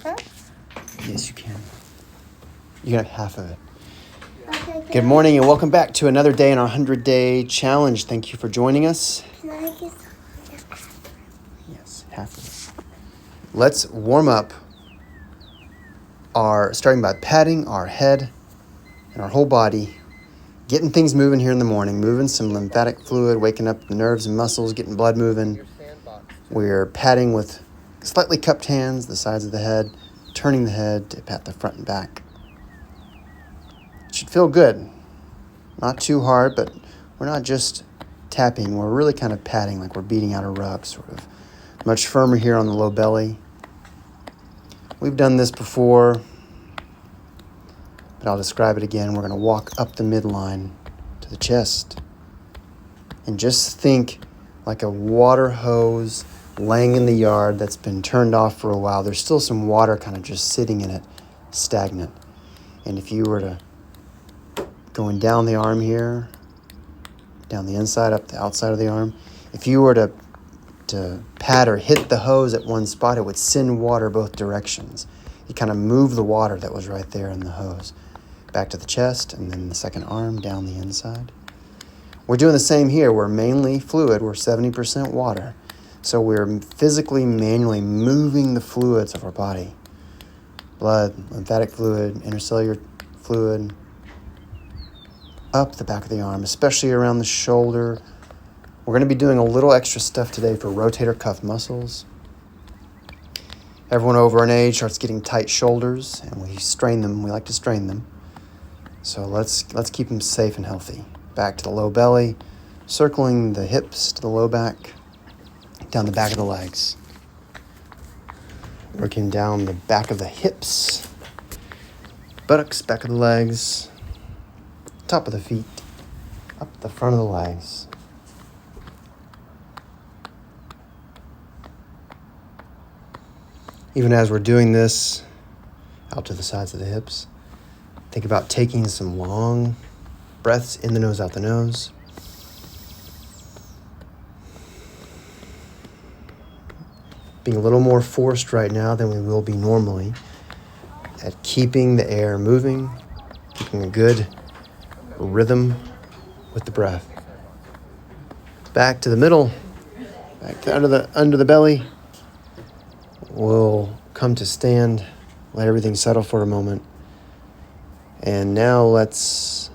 Huh? Yes, you can. You can have half of it. Okay, Good morning and welcome back to another day in our 100-day challenge. Thank you for joining us. Can I get some? Yes, half of it. Let's warm up starting by patting our head and our whole body, getting things moving here in the morning, moving some lymphatic fluid, waking up the nerves and muscles, getting blood moving. We're patting with slightly cupped hands, the sides of the head, turning the head to pat the front and back. It should feel good. Not too hard, but we're not just tapping. We're really kind of patting like we're beating out a rug, sort of. Much firmer here on the low belly. We've done this before, but I'll describe it again. We're going to walk up the midline to the chest and just think like a water hose laying in the yard that's been turned off for a while. There's still some water kind of just sitting in it, stagnant. And if you were to going down the arm here, down the inside, up the outside of the arm, if you were to pat or hit the hose at one spot, it would send water both directions. You kind of move the water that was right there in the hose back to the chest and then the second arm down the inside. We're doing the same here. We're mainly fluid. We're 70% water. So we're physically, manually moving the fluids of our body. Blood, lymphatic fluid, intercellular fluid, up the back of the arm, especially around the shoulder. We're going to be doing a little extra stuff today for rotator cuff muscles. Everyone over an age starts getting tight shoulders, and we strain them. We like to strain them. So let's keep them safe and healthy. Back to the low belly, circling the hips to the low back, down the back of the legs. Working down the back of the hips, buttocks, back of the legs, top of the feet, up the front of the legs. Even as we're doing this, out to the sides of the hips, think about taking some long breaths in the nose, out the nose. Being a little more forced right now than we will be normally at keeping the air moving, keeping a good rhythm with the breath. Back to the middle, back to under the belly. We'll come to stand, let everything settle for a moment. And now let's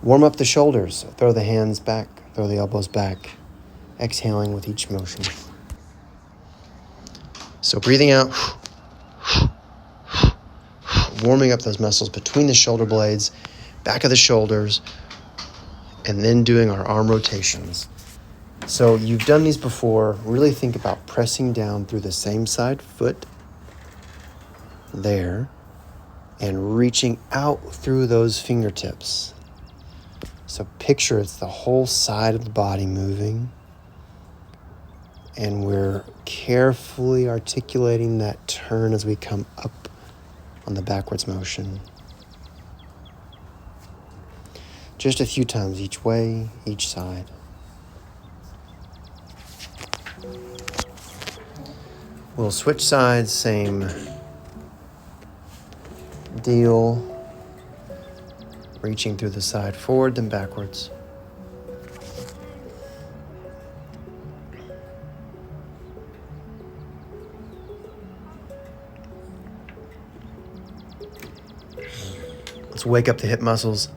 warm up the shoulders. Throw the hands back, throw the elbows back, exhaling with each motion. So breathing out, warming up those muscles between the shoulder blades, back of the shoulders, and then doing our arm rotations. So you've done these before. Really think about pressing down through the same side foot there and reaching out through those fingertips. So picture it's the whole side of the body moving, and we're carefully articulating that turn as we come up on the backwards motion. Just a few times each way, each side. We'll switch sides, same deal. Reaching through the side forward, then backwards. Let's wake up the hip muscles.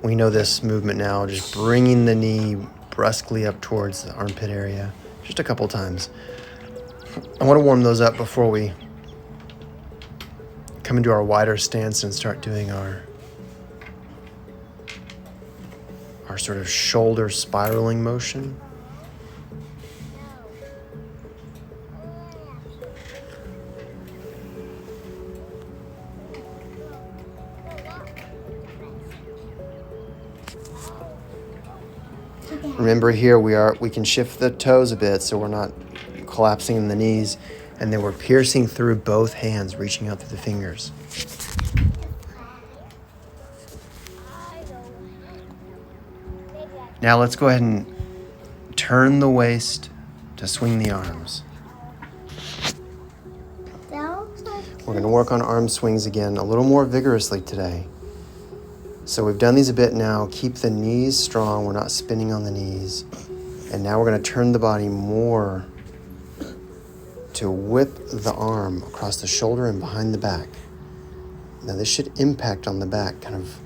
We know this movement now, just bringing the knee brusquely up towards the armpit area, just a couple times. I want to warm those up before we come into our wider stance and start doing our sort of shoulder spiraling motion. Remember here we can shift the toes a bit so we're not collapsing in the knees, and then we're piercing through both hands, reaching out through the fingers. Now let's go ahead and turn the waist to swing the arms. We're going to work on arm swings again a little more vigorously today. So we've done these a bit now. Keep the knees strong. We're not spinning on the knees. And now we're going to turn the body more to whip the arm across the shoulder and behind the back. Now this should impact on the back, kind of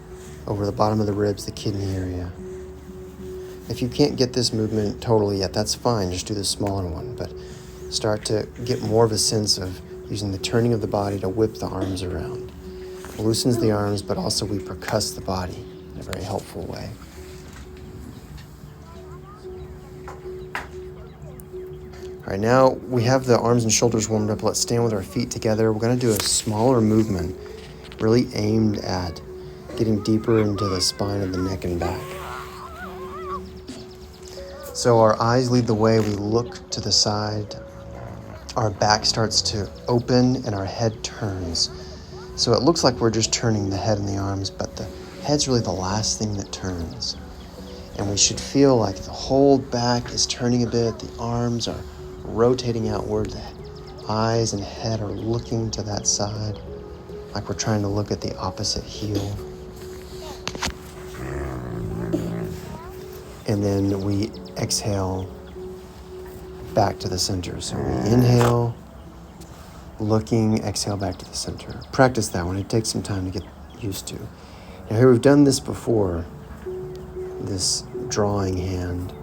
over the bottom of the ribs, the kidney area. If you can't get this movement totally yet, that's fine. Just do the smaller one, but start to get more of a sense of using the turning of the body to whip the arms around. It loosens the arms, but also we percuss the body in a very helpful way. All right, now we have the arms and shoulders warmed up. Let's stand with our feet together. We're going to do a smaller movement, really aimed at getting deeper into the spine of the neck and back. So our eyes lead the way. We look to the side. Our back starts to open and our head turns. So it looks like we're just turning the head and the arms, but the head's really the last thing that turns. And we should feel like the whole back is turning a bit. The arms are rotating outward. The eyes and head are looking to that side, like we're trying to look at the opposite heel. And then we exhale back to the center. So we inhale, looking, exhale back to the center. Practice that one. It takes some time to get used to. Now here we've done this before, this drawing hand.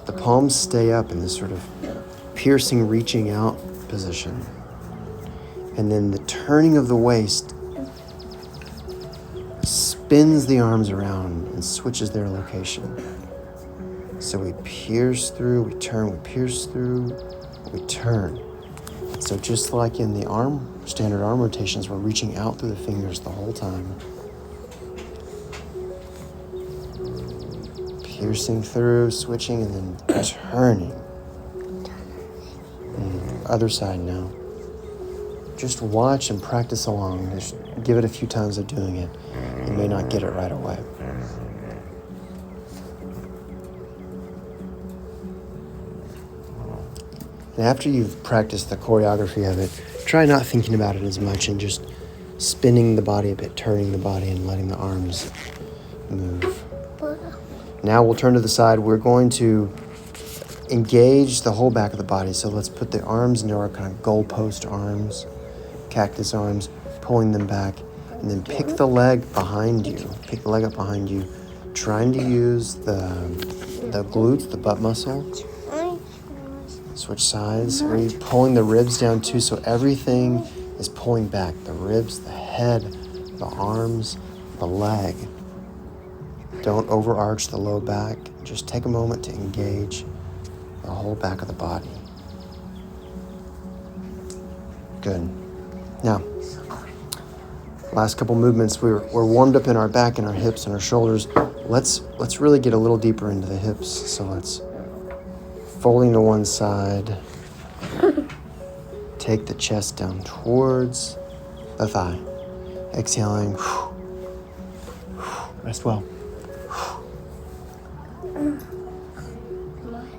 The palms stay up in this sort of piercing, reaching out position. And then the turning of the waist spins the arms around and switches their location. So we pierce through, we turn, we pierce through, we turn. So just like in the standard arm rotations, we're reaching out through the fingers the whole time. Piercing through, switching, and then turning. Other side now. Just watch and practice along. Just give it a few times of doing it. You may not get it right away. And after you've practiced the choreography of it, try not thinking about it as much and just spinning the body a bit, turning the body and letting the arms move. Now we'll turn to the side. We're going to engage the whole back of the body. So let's put the arms into our kind of goalpost arms, cactus arms, pulling them back, and then pick the leg behind you. Pick the leg up behind you, trying to use the glutes, the butt muscle. Switch sides. We're pulling the ribs down too, so everything is pulling back. The ribs, the head, the arms, the leg. Don't overarch the low back. Just take a moment to engage the whole back of the body. Good. Now, last couple movements, we're warmed up in our back and our hips and our shoulders. Let's really get a little deeper into the hips. So let's folding to one side. Take the chest down towards the thigh. Exhaling. Rest well.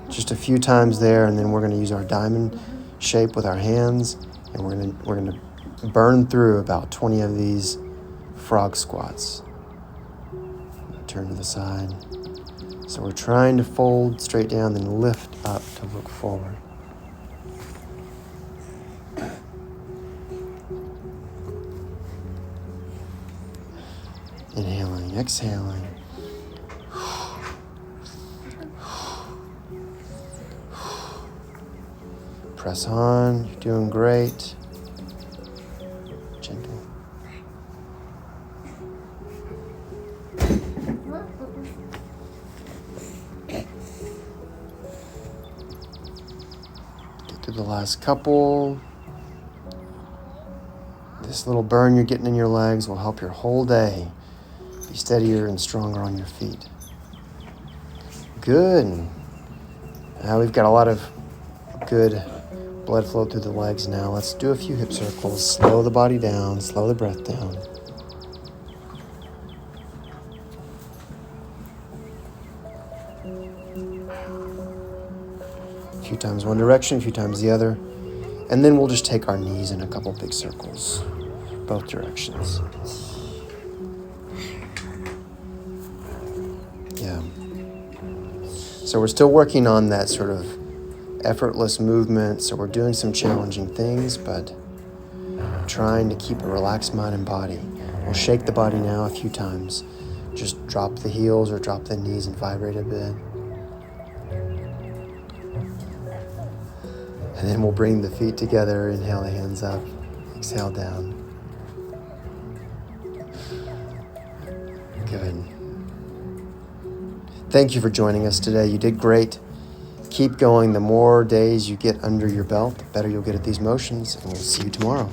Just a few times there, and then we're going to use our diamond shape with our hands, and we're going to burn through about 20 of these frog squats. Turn to the side. So we're trying to fold straight down, then lift up to look forward. Inhaling, exhaling. Press on, you're doing great. Gentle. Get through the last couple. This little burn you're getting in your legs will help your whole day be steadier and stronger on your feet. Good. Now we've got a lot of good blood flow through the legs now. Let's do a few hip circles. Slow the body down, slow the breath down. A few times one direction, a few times the other. And then we'll just take our knees in a couple big circles, both directions. Yeah. So we're still working on that sort of effortless movement. So we're doing some challenging things, but trying to keep a relaxed mind and body. We'll shake the body now a few times. Just drop the heels or drop the knees and vibrate a bit. And then we'll bring the feet together. Inhale the hands up. Exhale down. Good. Thank you for joining us today. You did great. Keep going. The more days you get under your belt, the better you'll get at these motions. And we'll see you tomorrow.